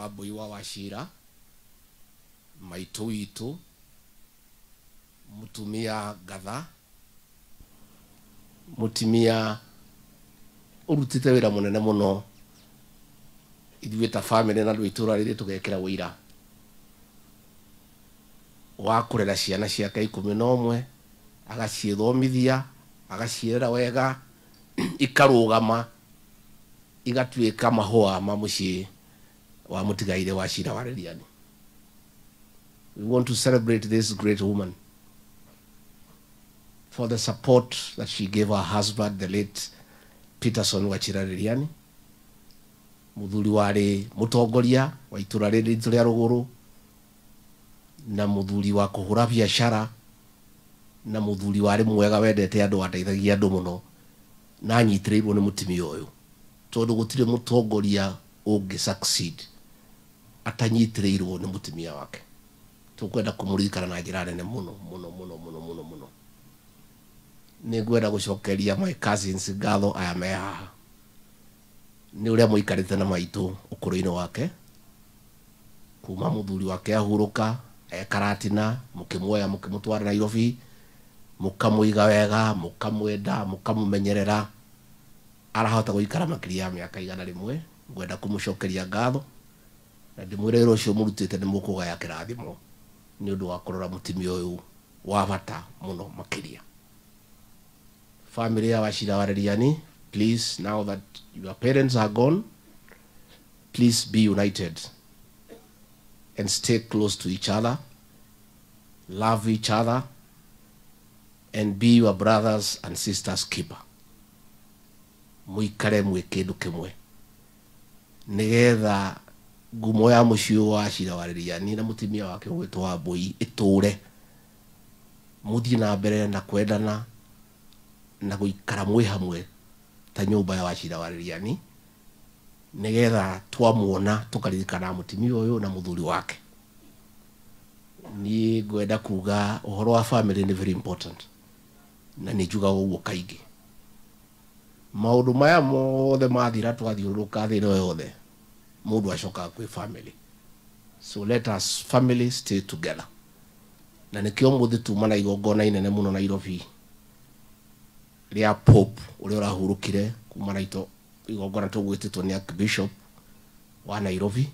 Wambui wa Wachira, maitu witu, mutumia Gatha, mutumia urutite wira munene muno ithuĩ ta family na rwĩtura rĩrĩ tũgekĩra wĩra wa kũrera ciana ciake 11 agaciĩthomithia agaciĩrera wega ikarũgama igatuĩka mahũa ma mũciĩ wa mũtigaire Wachira wa Rĩriani. We want to celebrate this great woman for the support that she gave her husband, the late Peterson Wachira Rĩriani, muthuri wari mutongoria wa itura rĩrĩ ritũ rĩa Rũgũrũ, na muthuri wa kũhũra biacara, na muthuri wari mwega wendete andũ ateithagia andũ mũno, na anyitĩrĩirwo nĩ mũtumia ũyũ, tondũ gũtirĩ mũtongoria ũngĩ succeed atanyitĩrĩirwo nĩ mũtumia wake. Tũkwenda kũmũririkana na njĩra nene mũno mũno mũno mũno mũno mũno. Nĩngwenda gũcokeria my cousins ngatho aya me haha nĩ ũrĩa mũikarĩte na maitũ ũkũrũ-inĩ wake, kuma mũthuri wake ahurũka ekaratina, mũkĩmuoya mũkĩmũtwara Nairobi, mũkamũiga wega, mũkamwenda, mũkamũmenyerera, arahota gũikara makĩria ya mĩaka 100. Ngwenda kũmũcokeria ngatho na ndĩmwĩre wĩra ũcio mũrutĩte nĩ mũkũgaya kĩrathimo nĩ ũndũ wa kũrora mũtumia ũyũ wa bata mũno makĩria. Family ya Wachira wa Rĩriani, please, now that your parents are gone, please be united and stay close to each other, love each other, and be your brothers and sisters keeper. Muikare mwe kĩndũ kĩmwe nĩgetha ngumo ya mũciĩ wa Wachira wa Rĩriani na mũtumia wake gwĩtwo Wambui ĩtũre, mũthiĩ na mbere na kwendana na gũikara mwĩ hamwe ta nyũmba ya Wachira wa Rĩriani, nĩgetha twamuona tũkaririkana mũtumia ũyũ na mũthuri wake. Niĩ ngwenda kuga ũhoro wa family nĩ very important, na nĩ njugaga ũguo kaingĩ. Maũndũ maya mothe mathira twathiũrũrũka thĩ ĩno yothe mũndũ acokaga kwĩ family. So let us family stay together. Na nĩkĩo mũthĩ tuma na igongona inene mũno Nairobi rĩa Pope ũrĩa ũrahurũkire kuma na igongona tũgwĩtĩtwo nĩ Archbishop wa Nairobi,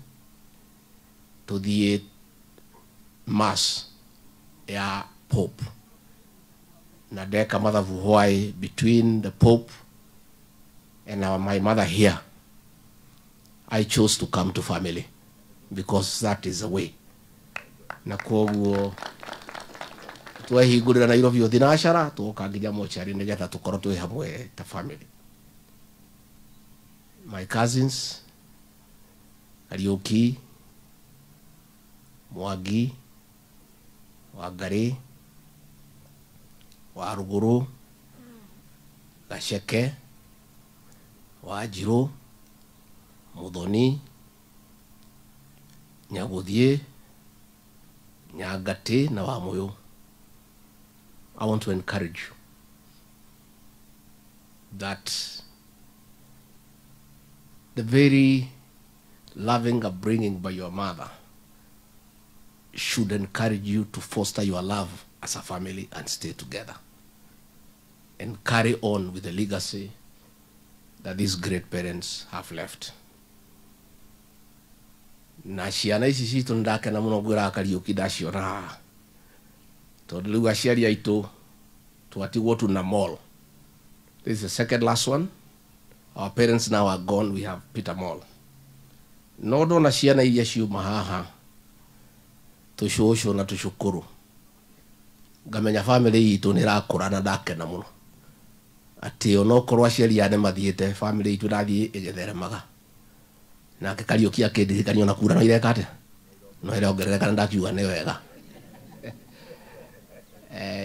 tũthiĩ mass ya Pope na ndeka mathabu why between the Pope and my mother here. I chose to come to family because that is the way. Na koguo twahingũrĩra Nairobi o thinacara tũgoka nginya mochari nĩgetha tũkorwo twĩ hamwe ta family. My cousins Kariuki, Mwangi, Wangari, wa Rũgũrũ, Gaceke, Wanjirũ, Muthoni, Nyagũthiĩ, Nyangatĩ na Wamũyũ. I want to encourage you that the very loving upbringing by your mother should encourage you to foster your love as a family and stay together and carry on with the legacy that these great parents have left. Na ciana ici citũ ndakena mũno ngwĩra Kariuki ndaciona tondũ rĩu aciari aitũ twatigwo tu na Mall. This is the second last one. Our parents now are gone. We have Peter Mall. No ndona ciana iria ciuma haha tũcũcũ na tũcũkũrũ ngamenya family itũ nĩ ĩrakũra na ndakena mũno atĩ onokorwo aciari ane mathiĩte family itũ ndathiĩ ĩgĩtheremaga. Nake Kariuki akĩndirikania na kura no ireka atĩa no ĩrongerereka na ndakiuga nĩ wega.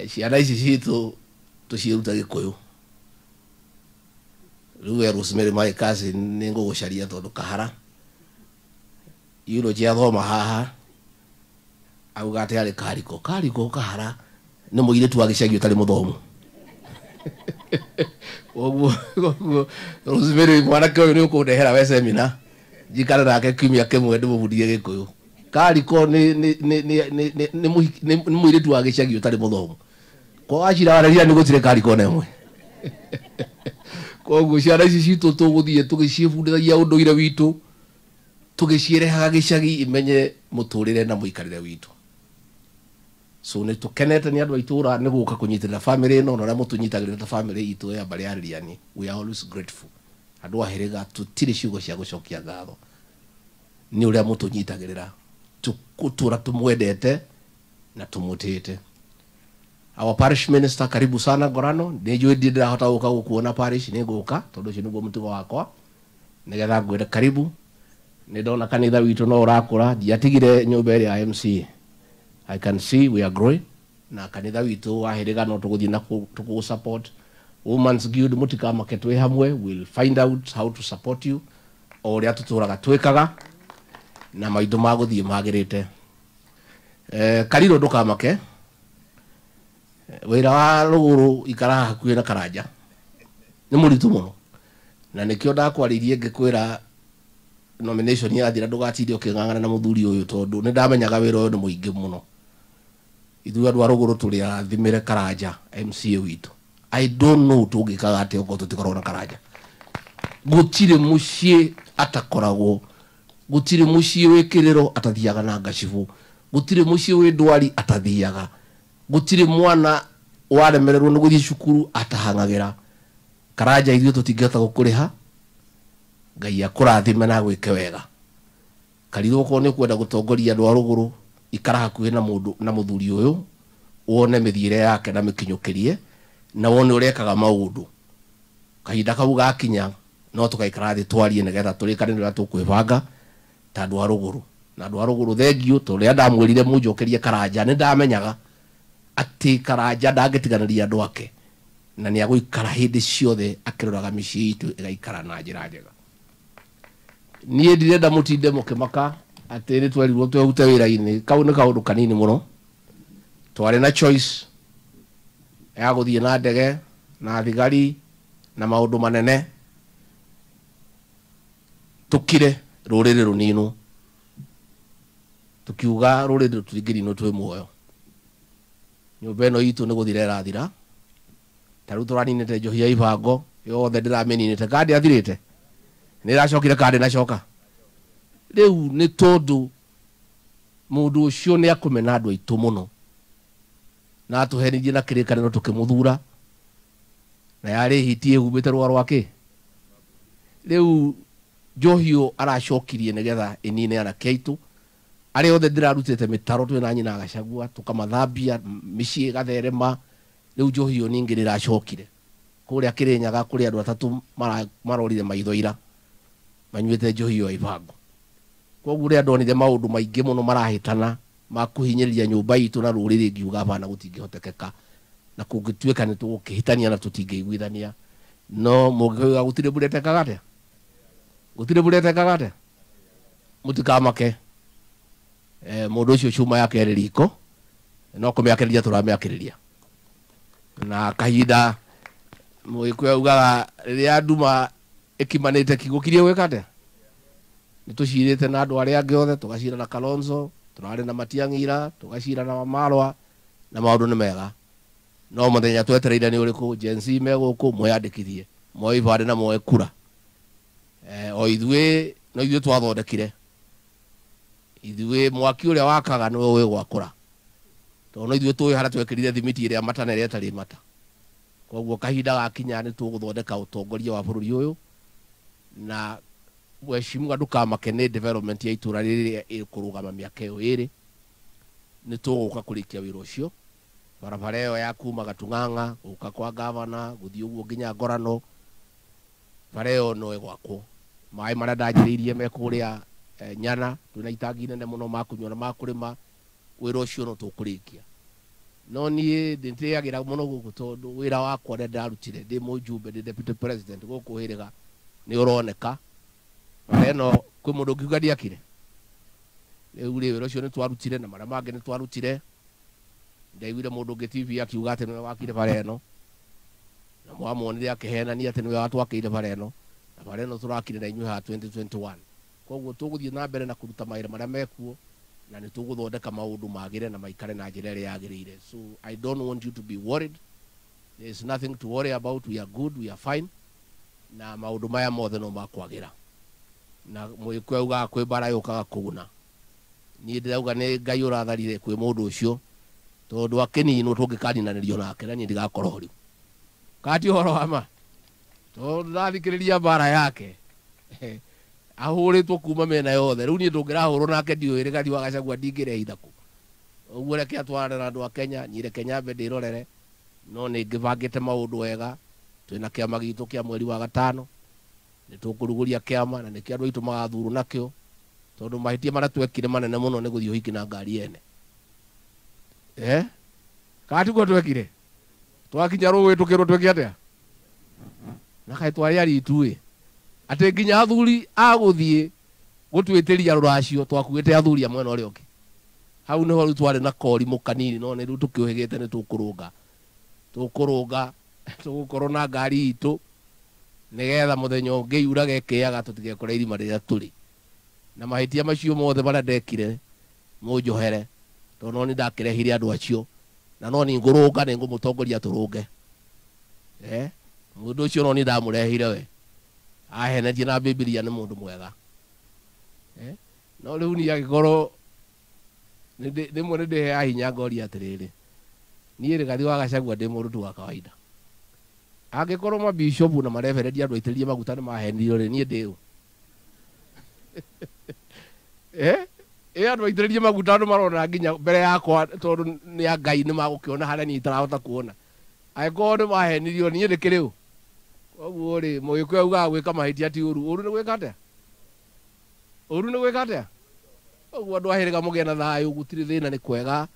Ciana ici citũ tũciĩruta Gĩkũyũ. Rĩu Rosemary my cousin nĩ ngũgũcaria tondũ kahara eulogy athoma haha auga atĩ arĩ Kariko kahara nĩ mũirĩtu wa gĩcagi ũtarĩ mũthomu. Ũguo Rosemary mwanake ũyũ nĩ ũkũndehera we seminar njikare nake kiumia kimwe ndimubundithie Gikuyu. Kariko ni muiritu wa gicagi utari muthomu. Ko acira wararia ni gutire Kariko na imwe. Koguo ciana ici citũ tũgũthiĩ tũgĩciĩbundithagia ũndũire witũ, tũgĩciĩrehaga gĩcagi imenye mũtũrĩre na mũikarĩre witũ. So nĩ tũkenete nĩ andũ a itũra nĩ gũka kũnyitĩrĩra family ĩno na arĩa mũtũnyitagĩrĩra ta family itũ ya Mbale ya Rĩani. We are always grateful. Andũ a Hĩrĩga tũtirĩ ciugo cia gũcokia ngatho nĩ ũrĩa mũtũnyitagĩrĩra, tũtũra tũmwendete na tũmũtĩte. Our parish minister, karibu sana Ngorano. Nĩnjũĩ ndirahota gũka gũkuona parish, nĩ ngũka tondũ ũcio nĩguo mũtugo wakwa, nĩgetha ngwĩre karibu. Nĩ ndona kanitha witũ no ũrakũra, ndiatigire nyũmba ĩrĩa ya MCA. I can see we are growing, na kanitha witũ wa Hĩrĩga no tũgũthiĩ na tũkũ support. Women's Guild mũtikamake twĩ hamwe, we'll find out how to support you o ũrĩa tũtũraga twĩkaga na maitũ magũthiĩ magĩrĩte. Kariro ndũkamake, wĩra wa rũgũrũ ikara hakuhĩ na Karanja nĩ mũritũ mũno, na nĩkĩo ndakwaririe ngĩkwĩra nomination yathira ndũgatinde ũkĩng'ang'ana na mũthuri ũyũ tondũ nĩ ndamenyaga wĩra ũyũ nĩ mũingĩ mũno. Ithuĩ andũ a rũgũrũ tũrĩ arathimĩre Karanja MCA witũ. I don't know tũngĩkaga atĩa okorwo tũtikoragwo na Karanja. Gũtirĩ mũciĩ atakoragwo, gũtirĩ mũciĩ wĩ Kĩrĩro atathiaga na Ngacibũ, gũtirĩ mũciĩ wĩ Ndwari atathiaga, gũtirĩ mwana waremererwo nĩ gũthiĩ cukuru atahang'agĩra. Karanja ithuĩ tũtingĩhota gũkũrĩha, Ngai akũrathime na gwĩke wega. Kariro okorwo nĩ kwenda gũtongoria andũ a rũgũrũ, ikara hakuhĩ na mũndũ na mũthuri ũyũ, wone mĩthiĩre yake na mĩkinyũkĩrie, na wone ũrekaga maũndũ. Kahinda kau gakinya no tũgaikara thĩ twarie nĩgetha tũrĩkane ũrĩa tũkwĩbanga ta andũ a rũgũrũ. Na andũ a rũgũrũ thengiũ tondũ rĩrĩa ndamwĩrire mũnjokerie Karanja nĩ ndamenyaga atĩ Karanja ndangĩtiganĩria andũ ake na nĩ agũikara hĩndĩ ciothe akĩroraga mĩciĩ itũ ĩgaikara na njĩra njega. Niĩ ndirenda mũtinde mũkĩmaka atĩ nĩ twerirwo twehute wĩra-inĩ. Kau nĩ kaũndũ kanini mũno. Twarĩ na choice ya gũthiĩ na ndege na thigari na maũndũ manene, tũkire rũrĩrĩ rũninu, tukiuga rũrĩrĩ tũtingĩrinwo twĩ muoyo. Nyũmba ĩno itũ nĩ gũthira ĩrathira. Ta rĩu tũraninĩte njohi ya Ibango yothe ndĩramĩninĩte, kandi athirĩte nĩ ĩracokire kandi nacoka. Rĩu nĩ tondũ mũndũ ũcio nĩ akũmena andũ aitũ mũno na atũhenirie na kĩrĩkanĩro tũkĩmũthura na yarĩ hitie humbĩte rũa rwake. Rĩu njohi ũyũ aracokirie nĩgetha ĩnine anake aitũ arĩa othe ndĩrarutĩte mĩtaro twĩna nyina Gachagua, tũkamathambia mĩciĩ ĩgatherema. Rĩu njohi ũyũ ningĩ nĩracokire kũrĩa Kĩrĩnyaga kũrĩ andũ atatũ marorire maitho ira manyuĩte njohi ĩyo ya Ibango. Koguo rĩrĩa ndonire maũndũ maingĩ mũno marahĩtana ma kũhinyĩrĩria nyũmba itũ na rũrĩrĩ, ngiuga hapana, gũtingĩhotekeka na kũngĩtuĩka nĩ tũgũkĩhĩtania na tũtingĩiguithania. No mũngĩoiga gũtirĩ mbura ĩtekaga atĩa, gũtirĩ mbura ĩtekaga atĩa, mũtikamake. Mũndũ ũcio cuma yake ĩrĩ riko, no kũmĩakĩrĩria tũramĩakĩrĩria. Na kahinda Mũgĩkũyũ augaga rĩrĩa nduma ĩkimanĩte kĩgũkirie gwĩka atĩa. Nĩ tũcirĩte na andũ arĩa angĩ othe, tũgacira na Kalonzo, tũrarĩ na Matiang'ira, tũgacira na Wamalwa, na maũndũ nĩ mega. No mũthenya twetereire nĩ ũrĩkũ? Gen Z megũkũ mwĩyandĩkithie, moe ibandĩ na moe kura. O ithuĩ no ithuĩ twathondekire. Ithuĩ mwaki ũrĩa wakaga nĩwe ũĩ gwakũra, tondũ no ithuĩ tũĩ harĩa twekĩrire thimiti ĩrĩa mata na ĩrĩa ĩtarĩ mata. Koguo kahinda gakinya nĩ tũgũthondeka ũtongoria wa bũrũri ũyũ, na Mheshimiwa ndũkamake nĩ development ya itũra rĩrĩ ĩkũrũgama mĩaka ĩyo ĩrĩ. Nĩ tũgũka kũrĩkia wĩra ũcio. Barabara ĩyo ya kuma Gatung'ang'a gũka kwa gavana gũthiĩ ũguo nginya Ngorano, bara ĩyo no ĩgwakwo. Maĩ marĩa ndanjĩrĩirie me kũrĩa Nyana, twĩna itangi nene mũno ma kũnyua na ma kũrĩma. Wĩra ũcio no tũkũrĩkia. No niĩ ndĩtĩagĩra mũno gũkũ tondũ wĩra wakwa ũrĩa ndarutire ndĩ mũjumbe, ndĩ deputy president gũkũ Hĩrĩga nĩ ũroneka. Eno kwĩ mũndũ ũngiuga ndiakire. Rĩu wĩra ũcio nĩ twarutire na marĩa mangĩ nĩ twarutire. Ndaiguire mũndũ ũngĩ TV akiuga atĩ nĩwe wakire bara ĩno, na mwamuonire akĩhenania atĩ nĩwe watwakĩire bara ĩno, na bara ĩno tũrakire na inyuĩ ha 2021. koguo tuguthie na mbere na kuruta mawira maria mekuo na ni tuguthondeka maundu magire na maikare na njira ria yagirire. So I don't want you to be worried. There is nothing to worry about. We are good, we are fine. Na maundu maya mothe no makwagira na mwikwe uga kwi bara yukaga kuguna ni ndirauga ni Ngai uratharire kwi mundu ucio tondu akinino tungikaninanirio nake na ni ndigakorwo riu kati horo ama tondu ndathikiriria bara yake ahuritwo kuma mena yothe riu ni ndungirahurwo nake ndiwire Gari wa Gachagua ndingire ithaku uguo reke atwarane na andu a Kenya nyire Kenya mbe ndirorere no ni ngibangite maundu wega twina kiama gitu kia mweri wa gatano ni tukuruguria kiama na ni kia andu aitu magathuru nakio tondu mahitia maria twekire manene muno ni guthio hiki na ngari ene kati go twekire twakinya ruwi tukirwo tweki atia na kai twari ari itue ate nginya athuri aguthie gutwitiria ruracio twakuite athuri amwe no rioki hau niho riu twari na kori mukanini no ni riu tukiuhigite ni tukurunga tugukorwo na ngari itu nigetha muthenya ungi iuraga ikiaga tutigekora irima riria turi na mahitia macio mothe baria ndekire munjohere tondu no ni ndakirehire andu acio na no ni ngurunga ni ngumutongoria turunge mundu ucio no ni ndamurehire we ahenetie na Biblia ni mundu mwega no riu ni agikorwo nimwe ni ndihe hinya ngori atiriri ni Rigathi wa Gachagua ndi mundu wa kawaida agikorwo ma bishop na mareverendi andu aitiririe maguta ni mahenirio ri ni ndiu andu aitiririe maguta andu marona nginya mbere yakwa tondu ni a Ngai ni magukiona haria ni itarahota kuona agikorwo ni mahenirio ni ndikiriu koguo ri mugikwe uga gwika mahitia ti uru ni gwika atia koguo andu ahiriga mugie na thayu gutiri thina ni kwega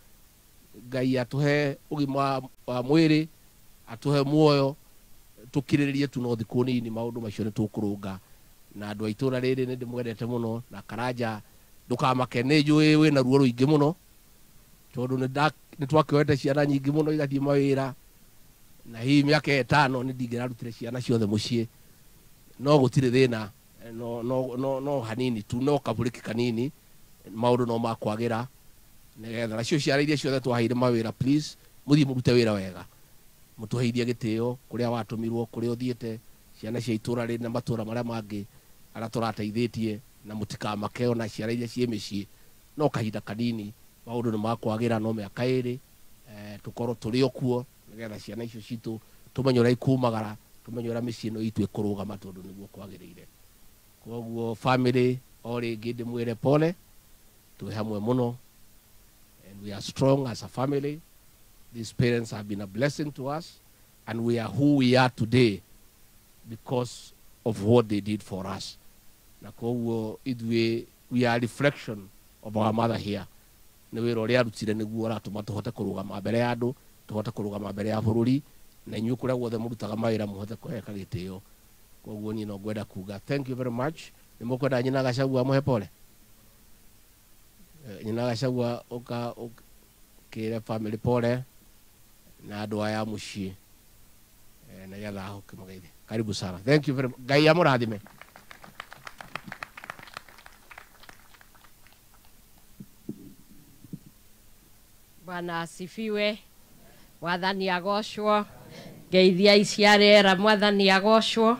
Ngai atuhe ugima wa mwiri atuhe muoyo tukiriririe tu no thiku nini maundu macio ni tukurunga na andu aitura riri ni ndimwendete muno na Karanja ndukamake ni njui wina ruo ruingi muno tondu ni twakiwete ciana nyingi muno igathie mawira na hii miaka 5 ni ndingirarutire ciana ciothe mucii no gutire thina no hanini tu no kabuliki kanini maundu no makwagira nigetha nacio ciana iria ciothe twaheire mawira please muthie murute wira wega mutuheithie gitio kuria watumirwo kuria uthiete ciana cia itura ri na matura maria mangi ara turateithitie na mutikamake ona ciana iria cie micii no kahinda kanini maundu ni makwagira no miaka 2 tukorwo turi okuo nigetha ciana icio citu tumenye uria ikumagara tumenye uria micii no itu ikurugama tondu niguo kwagirire koguo family ori ngindi mwire pole tu hamwe muno and we are strong as a family. These parents have been a blessing to us, and we are who we are today because of what they did for us. We are a reflection of our mother here. Ni wira uria arutire niguo aratuma tuhote kurugama mbere ya andu, tuhote kurugama mbere ya bururi, na inyu kuria guothe murutaga mawira muhote kuheka gitio. Koguo ni no ngwenda kuga thank you very much. Ni mukwenda nyina Gachagua muhe pole. Nyina Gachagua kire family pole na andu aya mucii na getha ahoke magaithe. Karibu sana. Thank you very much. Ngai amurathime. Bwana asifiwe. Mwathani agocwo. Ngeithia iciarera mwathani agocwo.